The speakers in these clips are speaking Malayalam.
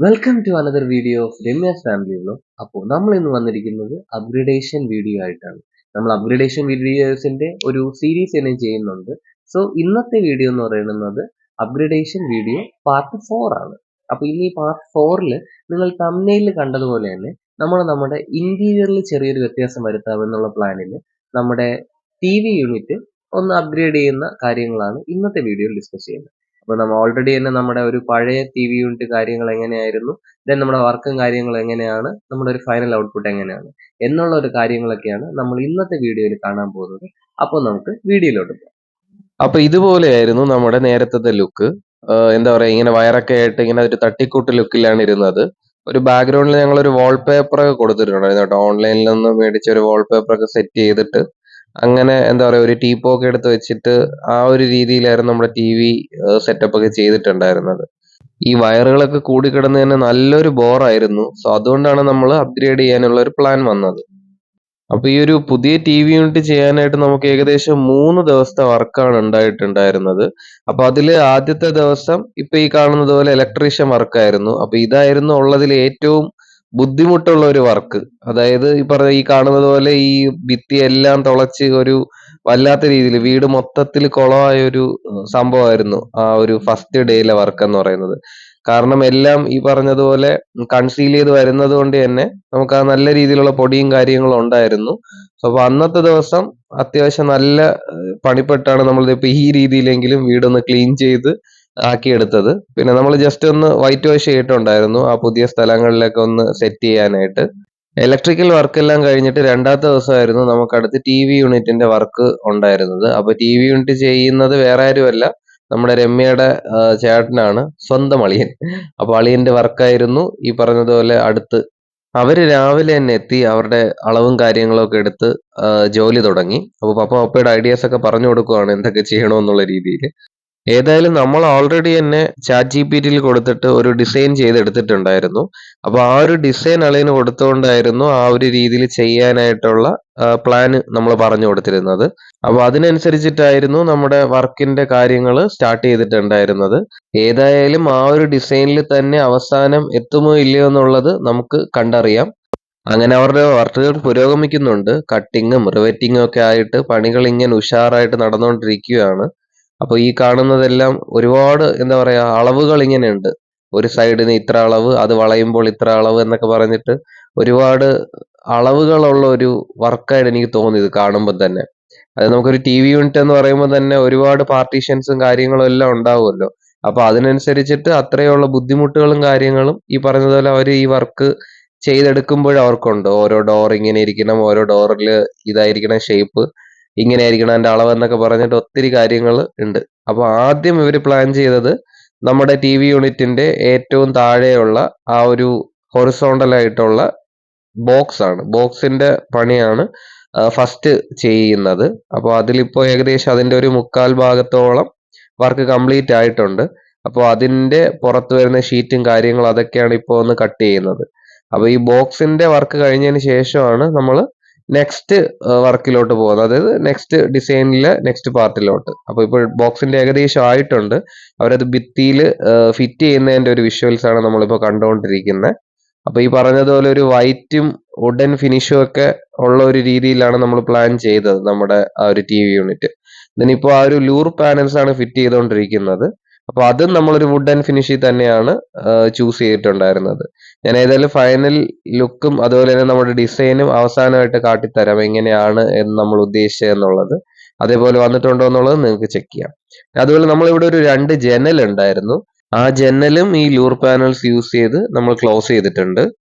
Welcome to another video of Ramya's family vlog. അപ്പോൾ നമ്മൾ ഇന്ന് വന്നിരിക്കുന്നത് അപ്ഗ്രേഡേഷൻ വീഡിയോ ആയിട്ടാണ്. നമ്മൾ അപ്ഗ്രേഡേഷൻ വീഡിയോസിന്റെ ഒരു സീരീസ് തന്നെ ചെയ്യുന്നുണ്ട്. സോ ഇന്നത്തെ വീഡിയോ എന്ന് പറയുന്നത് അപ്ഗ്രേഡേഷൻ വീഡിയോ പാർട്ട് 4 ആണ്. അപ്പോൾ ഇനി പാർട്ട് 4ൽ നിങ്ങൾ തംബ്നെയിലിൽ കണ്ടതുപോലെ തന്നെ നമ്മുടെ ഇന്റീരിയറിൽ ചെറിയൊരു വ്യത്യാസം വരുത്താമെന്നുള്ള പ്ലാനിൽ നമ്മുടെ TV യൂണിറ്റ് ഒന്ന് അപ്ഗ്രേഡ് ചെയ്യുന്ന കാര്യങ്ങളാണ് ഇന്നത്തെ വീഡിയോയിൽ ഡിസ്കസ് ചെയ്യുന്നത്. അപ്പോൾ നമ്മൾ ഓൾറെഡി തന്നെ നമ്മുടെ ഒരു പഴയ TV യൂണിറ്റ് കാര്യങ്ങൾ എങ്ങനെയായിരുന്നു, ദെൻ നമ്മുടെ വർക്കും കാര്യങ്ങളും എങ്ങനെയാണ്, നമ്മുടെ ഒരു ഫൈനൽ ഔട്ട്പുട്ട് എങ്ങനെയാണ് എന്നുള്ള ഒരു കാര്യങ്ങളൊക്കെയാണ് നമ്മൾ ഇന്നത്തെ വീഡിയോയിൽ കാണാൻ പോകുന്നത്. അപ്പോൾ നമുക്ക് വീഡിയോയിലോട്ട് പോകാം. അപ്പൊ ഇതുപോലെയായിരുന്നു നമ്മുടെ നേരത്തെ ലുക്ക്. എന്താ പറയാ, ഇങ്ങനെ വയറൊക്കെ ആയിട്ട് ഇങ്ങനെ ഒരു തട്ടിക്കൂട്ട് ലുക്കിലാണ് ഇരുന്നത്. ഒരു ബാക്ക്ഗ്രൗണ്ടിൽ ഞങ്ങൾ ഒരു വാൾപേപ്പർ ഒക്കെ കൊടുത്തിട്ടുണ്ടായിരുന്നു കേട്ടോ. ഓൺലൈനിൽ നിന്ന് മേടിച്ച ഒരു വാൾപേപ്പർ ഒക്കെ സെറ്റ് ചെയ്തിട്ട് അങ്ങനെ എന്താ പറയാ, ഒരു ടീപ്പോക്കെ എടുത്ത് വെച്ചിട്ട് ആ ഒരു രീതിയിലായിരുന്നു നമ്മുടെ TV സെറ്റപ്പ് ഒക്കെ ചെയ്തിട്ടുണ്ടായിരുന്നത്. ഈ വയറുകളൊക്കെ കൂടിക്കിടന്ന് തന്നെ നല്ലൊരു ബോറായിരുന്നു. സോ അതുകൊണ്ടാണ് നമ്മൾ അപ്ഗ്രേഡ് ചെയ്യാനുള്ള ഒരു പ്ലാൻ വന്നത്. അപ്പൊ ഈ ഒരു പുതിയ TV യൂണിറ്റ് ചെയ്യാനായിട്ട് നമുക്ക് ഏകദേശം 3 ദിവസത്തെ വർക്കാണ് ഉണ്ടായിട്ടുണ്ടായിരുന്നത്. അപ്പൊ അതില് ആദ്യത്തെ ദിവസം ഇപ്പൊ ഈ കാണുന്നത് പോലെ ഇലക്ട്രീഷ്യൻ വർക്കായിരുന്നു. അപ്പൊ ഇതായിരുന്നു ഉള്ളതിൽ ഏറ്റവും ബുദ്ധിമുട്ടുള്ള ഒരു വർക്ക്. അതായത് ഈ കാണുന്നത് പോലെ ഈ ഭിത്തിയെല്ലാം തുളച്ച് ഒരു വല്ലാത്ത രീതിയിൽ വീട് മൊത്തത്തിൽ കുളമായ ഒരു സംഭവമായിരുന്നു ആ ഒരു ഫസ്റ്റ് ഡേയിലെ വർക്ക് എന്ന് പറയുന്നത്. കാരണം എല്ലാം ഈ പറഞ്ഞതുപോലെ കൺസീൽ ചെയ്ത് വരുന്നത് കൊണ്ട് തന്നെ നമുക്ക് ആ നല്ല രീതിയിലുള്ള പൊടിയും കാര്യങ്ങളും ഉണ്ടായിരുന്നു. സോ അപ്പൊ അന്നത്തെ ദിവസം അത്യാവശ്യം നല്ല പണിപ്പെട്ടാണ് നമ്മളിതിപ്പോ ഈ രീതിയിലെങ്കിലും വീടൊന്ന് ക്ലീൻ ചെയ്ത് ആക്കിയെടുത്തത്. പിന്നെ നമ്മൾ ജസ്റ്റ് ഒന്ന് വൈറ്റ് വാഷ് ചെയ്തിട്ടുണ്ടായിരുന്നു ആ പുതിയ സ്ഥലങ്ങളിലൊക്കെ ഒന്ന് സെറ്റ് ചെയ്യാനായിട്ട്. ഇലക്ട്രിക്കൽ വർക്ക് എല്ലാം കഴിഞ്ഞിട്ട് രണ്ടാമത്തെ ദിവസമായിരുന്നു നമുക്ക് അടുത്ത് TV യൂണിറ്റിന്റെ വർക്ക് ഉണ്ടായിരുന്നത്. അപ്പൊ TV യൂണിറ്റ് ചെയ്യുന്നത് വേറെ ആരുമല്ല, നമ്മുടെ രമ്യയുടെ ചേട്ടനാണ്, സ്വന്തം അളിയൻ. അപ്പൊ അളിയന്റെ വർക്കായിരുന്നു ഈ പറഞ്ഞതുപോലെ അടുത്ത്. അവര് രാവിലെ തന്നെ എത്തി അവരുടെ അളവും കാര്യങ്ങളും ഒക്കെ എടുത്ത് ജോലി തുടങ്ങി. അപ്പൊ പപ്പയുടെ ഐഡിയാസ് ഒക്കെ പറഞ്ഞു കൊടുക്കുവാണ് എന്തൊക്കെ ചെയ്യണമെന്നുള്ള രീതിയിൽ. ഏതായാലും നമ്മൾ ഓൾറെഡി തന്നെ ChatGPT-യിൽ കൊടുത്തിട്ട് ഒരു ഡിസൈൻ ചെയ്തെടുത്തിട്ടുണ്ടായിരുന്നു. അപ്പൊ ആ ഒരു ഡിസൈൻ അളിയന് കൊടുത്തുകൊണ്ടായിരുന്നു ആ ഒരു രീതിയിൽ ചെയ്യാനായിട്ടുള്ള പ്ലാൻ നമ്മൾ പറഞ്ഞു കൊടുത്തിരുന്നത്. അപ്പൊ അതിനനുസരിച്ചിട്ടായിരുന്നു നമ്മുടെ വർക്കിന്റെ കാര്യങ്ങൾ സ്റ്റാർട്ട് ചെയ്തിട്ടുണ്ടായിരുന്നത്. ഏതായാലും ആ ഒരു ഡിസൈനിൽ തന്നെ അവസാനം എത്തുമോ ഇല്ലയോ എന്നുള്ളത് നമുക്ക് കണ്ടറിയാം. അങ്ങനെ അവരുടെ വർക്കുകൾ പുരോഗമിക്കുന്നുണ്ട്. കട്ടിങ്ങും റിവറ്റിങ്ങും ഒക്കെ ആയിട്ട് പണികൾ ഇങ്ങനെ ഉഷാറായിട്ട് നടന്നുകൊണ്ടിരിക്കുകയാണ്. അപ്പൊ ഈ കാണുന്നതെല്ലാം ഒരുപാട് എന്താ പറയാ, അളവുകൾ ഇങ്ങനെയുണ്ട്. ഒരു സൈഡിന് ഇത്ര അളവ്, അത് വളയുമ്പോൾ ഇത്ര അളവ് എന്നൊക്കെ പറഞ്ഞിട്ട് ഒരുപാട് അളവുകളുള്ള ഒരു വർക്കായിട്ട് എനിക്ക് തോന്നി ഇത് കാണുമ്പോൾ തന്നെ. അത് നമുക്കൊരു TV യൂണിറ്റ് എന്ന് പറയുമ്പോൾ തന്നെ ഒരുപാട് പാർട്ടീഷൻസും കാര്യങ്ങളും എല്ലാം ഉണ്ടാവുമല്ലോ. അപ്പൊ അതിനനുസരിച്ചിട്ട് അത്രയുള്ള ബുദ്ധിമുട്ടുകളും കാര്യങ്ങളും ഈ പറഞ്ഞതുപോലെ അവർ ഈ വർക്ക് ചെയ്തെടുക്കുമ്പോൾ അവർക്കുണ്ട്. ഓരോ ഡോർ ഇങ്ങനെ ഇരിക്കണം, ഓരോ ഡോറിൽ ഇതായിരിക്കണം ഷേപ്പ്, ഇങ്ങനെ ആയിരിക്കണം അതിന്റെ അളവ് എന്നൊക്കെ പറഞ്ഞിട്ട് ഒത്തിരി കാര്യങ്ങൾ ഉണ്ട്. അപ്പൊ ആദ്യം ഇവര് പ്ലാൻ ചെയ്തത് നമ്മുടെ TV യൂണിറ്റിന്റെ ഏറ്റവും താഴെയുള്ള ആ ഒരു ഹൊറിസോണ്ടൽ ആയിട്ടുള്ള ബോക്സ് ആണ്. ബോക്സിന്റെ പണിയാണ് ഫസ്റ്റ് ചെയ്യുന്നത്. അപ്പോൾ അതിലിപ്പോ ഏകദേശം അതിന്റെ ഒരു 1/4 ഭാഗത്തോളം വർക്ക് കംപ്ലീറ്റ് ആയിട്ടുണ്ട്. അപ്പോൾ അതിന്റെ പുറത്ത് വരുന്ന ഷീറ്റും കാര്യങ്ങളും അതൊക്കെയാണ് ഇപ്പോൾ ഒന്ന് കട്ട് ചെയ്യുന്നത്. അപ്പൊ ഈ ബോക്സിന്റെ വർക്ക് കഴിഞ്ഞതിന് ശേഷമാണ് നമ്മൾ നെക്സ്റ്റ് വർക്കിലോട്ട് പോകുന്നത്, അതായത് നെക്സ്റ്റ് ഡിസൈനിലെ നെക്സ്റ്റ് പാർട്ടിലോട്ട്. അപ്പൊ ഇപ്പോൾ ബോക്സിന്റെ ഏകദേശം ആയിട്ടുണ്ട്. അവരത് ഭിത്തിയിൽ ഫിറ്റ് ചെയ്യുന്നതിന്റെ ഒരു വിഷ്വൽസ് ആണ് നമ്മളിപ്പോൾ കണ്ടുകൊണ്ടിരിക്കുന്നത്. അപ്പൊ ഈ പറഞ്ഞതുപോലെ ഒരു വൈറ്റും വുഡൻ ഫിനിഷും ഒക്കെ ഉള്ള ഒരു രീതിയിലാണ് നമ്മൾ പ്ലാൻ ചെയ്തത് നമ്മുടെ ആ ഒരു TV യൂണിറ്റ്. ഇതിനിപ്പോ ആ ഒരു ലൂർ പാനൽസ് ആണ് ഫിറ്റ് ചെയ്തുകൊണ്ടിരിക്കുന്നത്. അപ്പൊ അതും നമ്മളൊരു വുഡൻ ഫിനിഷിൽ തന്നെയാണ് ചൂസ് ചെയ്തിട്ടുണ്ടായിരുന്നത്. ഞാൻ ഏതായാലും ഫൈനൽ ലുക്കും അതുപോലെ തന്നെ നമ്മുടെ ഡിസൈനും അവസാനമായിട്ട് കാട്ടിത്തരാം എങ്ങനെയാണ് എന്ന് നമ്മൾ ഉദ്ദേശിച്ചതെന്നുള്ളത്. അതേപോലെ വന്നിട്ടുണ്ടോ എന്നുള്ളത് നിങ്ങൾക്ക് ചെക്ക് ചെയ്യാം. അതുപോലെ നമ്മളിവിടെ ഒരു 2 ജനൽ ഉണ്ടായിരുന്നു. ആ ജനലും ഈ ലൂർ പാനൽസ് യൂസ് ചെയ്ത് നമ്മൾ ക്ലോസ് ചെയ്തിട്ടുണ്ട്.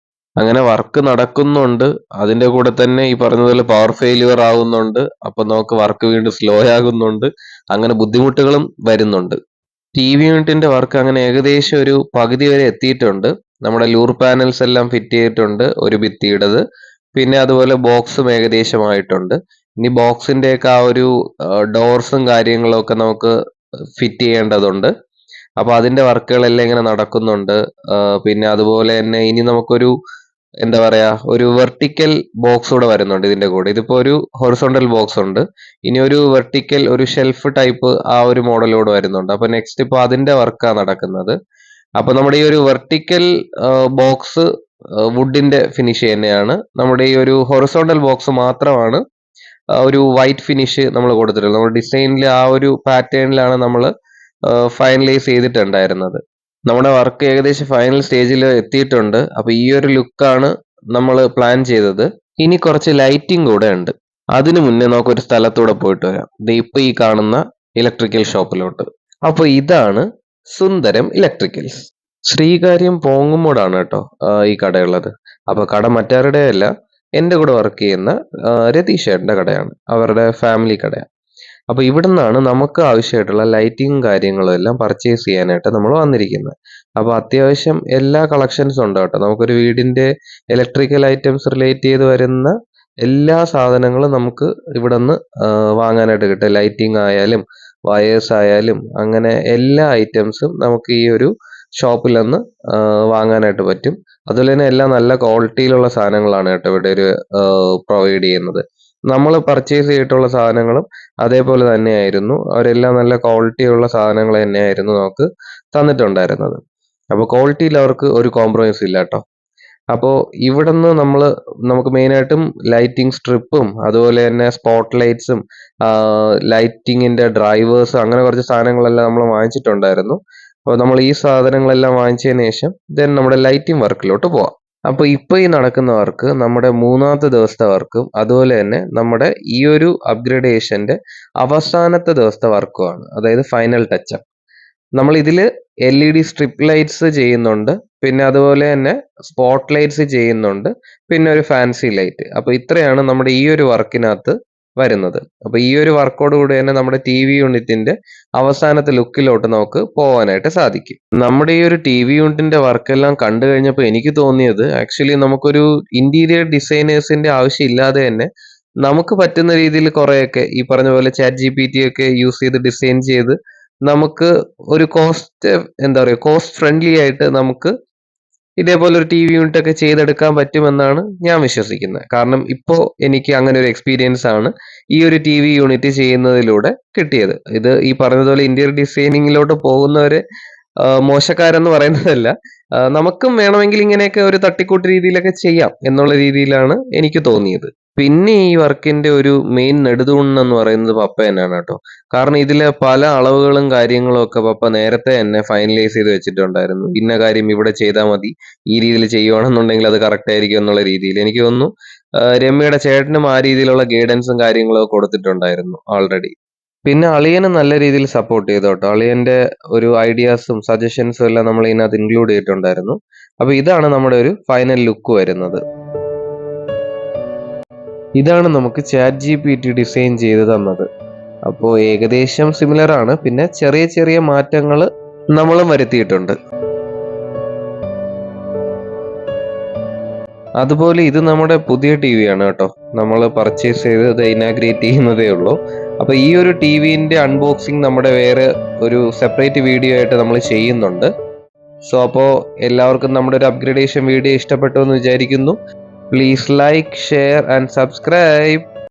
അങ്ങനെ വർക്ക് നടക്കുന്നുണ്ട്. അതിന്റെ കൂടെ തന്നെ ഈ പറഞ്ഞതുപോലെ പവർ ഫെയിലിയർ ആവുന്നുണ്ട്. അപ്പൊ നമുക്ക് വർക്ക് വീണ്ടും സ്ലോ ആകുന്നുണ്ട്. അങ്ങനെ ബുദ്ധിമുട്ടുകളും വരുന്നുണ്ട്. TV യൂണിറ്റിന്റെ വർക്ക് അങ്ങനെ ഏകദേശം ഒരു പകുതി വരെ എത്തിയിട്ടുണ്ട്. നമ്മുടെ ലൂർ പാനൽസ് എല്ലാം ഫിറ്റ് ചെയ്തിട്ടുണ്ട്, ഒരു ഭിത്തിയുടേത്. പിന്നെ അതുപോലെ ബോക്സും ഏകദേശമായിട്ടുണ്ട്. ഇനി ബോക്സിന്റെയൊക്കെ ആ ഒരു ഡോർസും കാര്യങ്ങളും ഒക്കെ നമുക്ക് ഫിറ്റ് ചെയ്യേണ്ടതുണ്ട്. അപ്പൊ അതിന്റെ വർക്കുകളെല്ലാം ഇങ്ങനെ നടക്കുന്നുണ്ട്. പിന്നെ അതുപോലെ തന്നെ ഇനി നമുക്കൊരു എന്താ പറയാ, ഒരു വെർട്ടിക്കൽ ബോക്സ് കൂടെ വരുന്നുണ്ട് ഇതിന്റെ കൂടെ. ഇതിപ്പോ ഒരു ഹൊറിസോണ്ടൽ ബോക്സ് ഉണ്ട്. ഇനി ഒരു വെർട്ടിക്കൽ ഒരു ഷെൽഫ് ടൈപ്പ് ആ ഒരു മോഡൽ കൂടെ വരുന്നുണ്ട്. അപ്പൊ നെക്സ്റ്റ് ഇപ്പൊ അതിന്റെ വർക്കാണ് നടക്കുന്നത്. അപ്പോൾ നമ്മുടെ ഈ ഒരു വെർട്ടിക്കൽ ബോക്സ് വുഡിന്റെ ഫിനിഷ് തന്നെയാണ്. നമ്മുടെ ഈ ഒരു ഹൊറിസോണ്ടൽ ബോക്സ് മാത്രമാണ് ഒരു വൈറ്റ് ഫിനിഷ് നമ്മൾ കൊടുത്തിട്ടുള്ളത്. നമ്മുടെ ഡിസൈനിൽ ആ ഒരു പാറ്റേണിലാണ് നമ്മൾ ഫൈനലൈസ് ചെയ്തിട്ടുണ്ടായിരുന്നത്. നമ്മുടെ വർക്ക് ഏകദേശം ഫൈനൽ സ്റ്റേജിൽ എത്തിയിട്ടുണ്ട്. അപ്പോൾ ഈ ഒരു ലുക്കാണ് നമ്മൾ പ്ലാൻ ചെയ്തത്. ഇനി കുറച്ച് ലൈറ്റിംഗ് കൂടെ ഉണ്ട്. അതിനു മുന്നേ നമുക്ക് ഒരു സ്ഥലത്തൂടെ പോയിട്ട് വരാം. ദേ ഇപ്പൊ ഈ കാണുന്ന ഇലക്ട്രിക്കൽ ഷോപ്പിലോട്ട്. അപ്പോൾ ഇതാണ് സുന്ദരം ഇലക്ട്രിക്കൽസ്. ശ്രീകാര്യം പോങ്ങുമൂടാണ് കേട്ടോ ഈ കടയുള്ളത്. അപ്പൊ കട മറ്റാരുടെയല്ല, എൻ്റെ കൂടെ വർക്ക് ചെയ്യുന്ന രതീഷ് ചേട്ടൻ്റെ കടയാണ്. അവരുടെ ഫാമിലി കടയാണ്. അപ്പൊ ഇവിടുന്നാണ് നമുക്ക് ആവശ്യമായിട്ടുള്ള ലൈറ്റിംഗ് കാര്യങ്ങളും എല്ലാം പർച്ചേസ് ചെയ്യാനായിട്ട് നമ്മൾ വന്നിരിക്കുന്നത്. അപ്പൊ അത്യാവശ്യം എല്ലാ കളക്ഷൻസും ഉണ്ട് കേട്ടോ. നമുക്കൊരു വീടിന്റെ ഇലക്ട്രിക്കൽ ഐറ്റംസ് റിലേറ്റ് ചെയ്ത് വരുന്ന എല്ലാ സാധനങ്ങളും നമുക്ക് ഇവിടുന്ന് വാങ്ങാനായിട്ട് കിട്ടും. ലൈറ്റിംഗ് ആയാലും വയേഴ്സ് ആയാലും അങ്ങനെ എല്ലാ ഐറ്റംസും നമുക്ക് ഈ ഒരു ഷോപ്പിൽ നിന്ന് വാങ്ങാനായിട്ട് പറ്റും. അതുപോലെ തന്നെ എല്ലാം നല്ല ക്വാളിറ്റിയിലുള്ള സാധനങ്ങളാണ് കേട്ടോ ഇവിടെ ഒരു പ്രൊവൈഡ് ചെയ്യുന്നത്. നമ്മൾ പർച്ചേസ് ചെയ്തിട്ടുള്ള സാധനങ്ങളും അതേപോലെ തന്നെയായിരുന്നു. അവരെല്ലാം നല്ല ക്വാളിറ്റിയുള്ള സാധനങ്ങൾ തന്നെയായിരുന്നു നമുക്ക് തന്നിട്ടുണ്ടായിരുന്നത്. അപ്പോൾ ക്വാളിറ്റിയിൽ അവർക്ക് ഒരു കോംപ്രമൈസ് ഇല്ല കേട്ടോ. അപ്പോൾ ഇവിടുന്ന് നമുക്ക് മെയിനായിട്ടും ലൈറ്റിംഗ് സ്ട്രിപ്പും അതുപോലെ തന്നെ സ്പോട്ട് ലൈറ്റ്സും ലൈറ്റിങ്ങിന്റെ ഡ്രൈവേഴ്സും അങ്ങനെ കുറച്ച് സാധനങ്ങളെല്ലാം നമ്മൾ വാങ്ങിച്ചിട്ടുണ്ടായിരുന്നു. അപ്പോൾ നമ്മൾ ഈ സാധനങ്ങളെല്ലാം വാങ്ങിച്ചതിന് ശേഷം ദെൻ നമ്മുടെ ലൈറ്റിംഗ് വർക്കിലോട്ട് പോവാം. അപ്പോൾ ഇപ്പോൾ ഈ നടക്കുന്ന വർക്ക് നമ്മുടെ 3ാമത്തെ ദിവസത്തെ വർക്കും അതുപോലെ തന്നെ നമ്മുടെ ഈ ഒരു അപ്ഗ്രഡേഷന്റെ അവസാനത്തെ ദിവസത്തെ വർക്കുമാണ്. അതായത് ഫൈനൽ ടച്ചപ്പ്. നമ്മൾ ഇതിൽ LED സ്ട്രിപ്പ് ലൈറ്റ്സ് ചെയ്യുന്നുണ്ട്, പിന്നെ അതുപോലെ തന്നെ സ്പോട്ട് ലൈറ്റ്സ് ചെയ്യുന്നുണ്ട്, പിന്നെ ഒരു ഫാൻസി ലൈറ്റ്. അപ്പോൾ ഇത്രയാണ് നമ്മുടെ ഈ ഒരു വർക്കിനകത്ത് വരുന്നത്. അപ്പോൾ ഈ ഒരു വർക്കോട് കൂടി തന്നെ നമ്മുടെ TV യൂണിറ്റിന്റെ അവസാനത്തെ ലുക്കിലോട്ട് നമുക്ക് പോകാനായിട്ട് സാധിക്കും. നമ്മുടെ ഈ ഒരു TV യൂണിറ്റിന്റെ വർക്കെല്ലാം കണ്ടു കഴിഞ്ഞപ്പോൾ എനിക്ക് തോന്നിയത് ആക്ച്വലി നമുക്കൊരു ഇന്റീരിയർ ഡിസൈനേഴ്സിന്റെ ആവശ്യം ഇല്ലാതെ തന്നെ നമുക്ക് പറ്റുന്ന രീതിയിൽ കുറെയൊക്കെ ഈ പറഞ്ഞ പോലെ ChatGPT ഒക്കെ യൂസ് ചെയ്ത് ഡിസൈൻ ചെയ്ത് നമുക്ക് ഒരു കോസ്റ്റ് ഫ്രണ്ട്ലി ആയിട്ട് നമുക്ക് ഇതേപോലെ ഒരു TV യൂണിറ്റ് ഒക്കെ ചെയ്തെടുക്കാൻ പറ്റുമെന്നാണ് ഞാൻ വിശ്വസിക്കുന്നത്. കാരണം ഇപ്പോൾ എനിക്ക് അങ്ങനെ ഒരു എക്സ്പീരിയൻസ് ആണ് ഈ ഒരു TV യൂണിറ്റ് ചെയ്യുന്നതിലൂടെ കിട്ടിയത്. ഇത് ഈ പറഞ്ഞതുപോലെ ഇന്റീരിയർ ഡിസൈനിങ്ങിലോട്ട് പോകുന്നവരെ മോശക്കാരെന്ന് പറയുന്നതല്ല, നമുക്കും വേണമെങ്കിൽ ഇങ്ങനെയൊക്കെ ഒരു തട്ടിക്കൂട്ട് രീതിയിലൊക്കെ ചെയ്യാം എന്നുള്ള രീതിയിലാണ് എനിക്ക് തോന്നിയത്. പിന്നെ ഈ വർക്കിന്റെ ഒരു മെയിൻ നെടുതൂണെന്ന് പറയുന്നത് പപ്പ തന്നെയാണ് കേട്ടോ. കാരണം ഇതിലെ പല അളവുകളും കാര്യങ്ങളും ഒക്കെ പപ്പ നേരത്തെ തന്നെ ഫൈനലൈസ് ചെയ്ത് വെച്ചിട്ടുണ്ടായിരുന്നു. ഇന്ന കാര്യം ഇവിടെ ചെയ്താൽ മതി, ഈ രീതിയിൽ ചെയ്യുവാണെന്നുണ്ടെങ്കിൽ അത് കറക്റ്റ് ആയിരിക്കും എന്നുള്ള രീതിയിൽ. എനിക്ക് തോന്നുന്നു രമ്യയുടെ ചേട്ടനും ആ രീതിയിലുള്ള ഗൈഡൻസും കാര്യങ്ങളും ഒക്കെ കൊടുത്തിട്ടുണ്ടായിരുന്നു ഓൾറെഡി. പിന്നെ അളിയന് നല്ല രീതിയിൽ സപ്പോർട്ട് ചെയ്തു കേട്ടോ. അളിയന്റെ ഒരു ഐഡിയാസും സജഷൻസും എല്ലാം നമ്മൾ ഇതിനകത്ത് ഇൻക്ലൂഡ് ചെയ്തിട്ടുണ്ടായിരുന്നു. അപ്പൊ ഇതാണ് നമ്മുടെ ഒരു ഫൈനൽ ലുക്ക് വരുന്നത്. ഇതാണ് നമുക്ക് ChatGPT ഡിസൈൻ ചെയ്ത് തന്നത്. അപ്പോൾ ഏകദേശം സിമിലർ ആണ്, പിന്നെ ചെറിയ ചെറിയ മാറ്റങ്ങൾ നമ്മളും വരുത്തിയിട്ടുണ്ട്. അതുപോലെ ഇത് നമ്മുടെ പുതിയ TV ആണ് കേട്ടോ. നമ്മൾ പർച്ചേസ് ചെയ്ത് ഇനാഗ്രേറ്റ് ചെയ്യുന്നതേ ഉള്ളൂ. അപ്പോൾ ഈ ഒരു TVന്റെ അൺബോക്സിങ് നമ്മുടെ വേറെ ഒരു സെപ്പറേറ്റ് വീഡിയോ ആയിട്ട് നമ്മൾ ചെയ്യുന്നുണ്ട്. സോ അപ്പോൾ എല്ലാവർക്കും നമ്മുടെ ഒരു അപ്ഗ്രേഡേഷൻ വീഡിയോ ഇഷ്ടപ്പെട്ടു എന്ന് വിചാരിക്കുന്നു. Please like, share and subscribe.